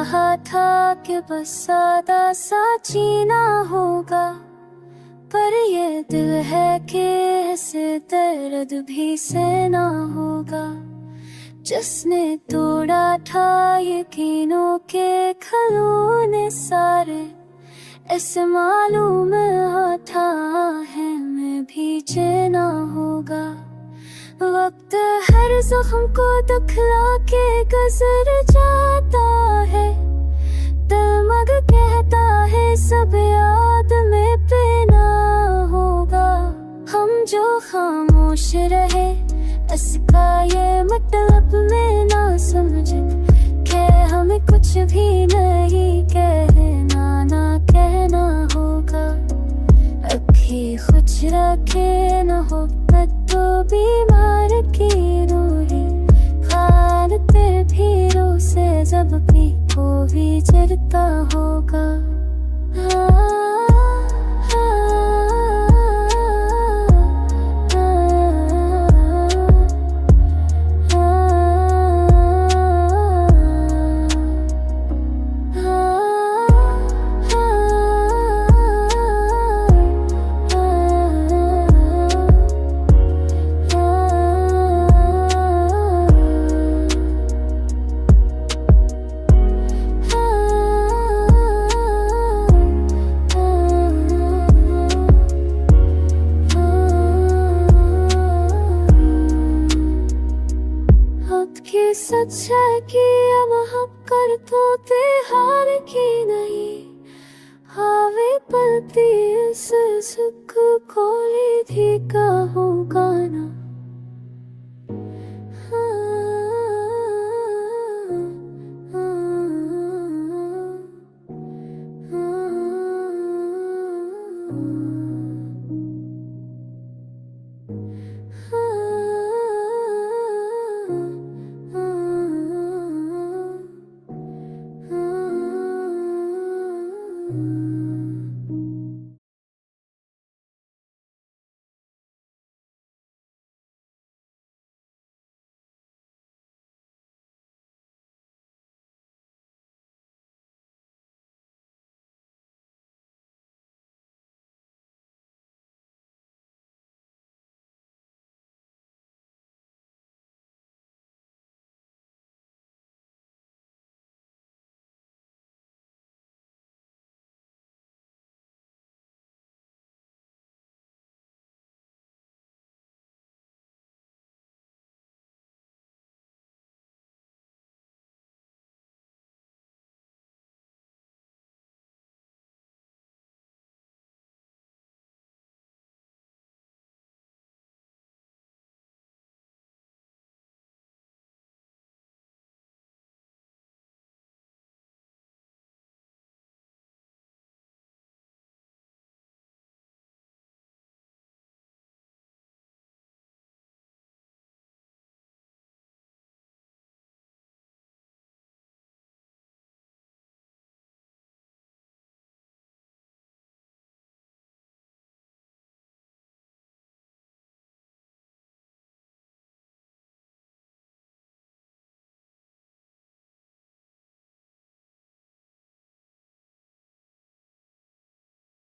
कहा था कि बस सादा सा जीना होगा, पर ये दिल है कि इसे दर्द भी सहना होगा। जिसने तोड़ा था यकीनों के खिलौने सारे, ऐसे मालूम था हमें भी जीना होगा। वक्त हर जख्म को दिखला के गुजर जाता है, दिल कहता है सब याद में पीना होगा। हम जो खामोश रहे इसका ये मतलब में ना समझे कि हमें कुछ भी नहीं कहना ना कहना होगा। अखी खुश रखे न हो तो बीमार की रूही, खानते भीरों से जब भी को भी चिरता होगा। सच्चाई की अब हम कर तो हार की नहीं, हावे पलती इस सुख कोली थी कहूँ गाना। हाँ,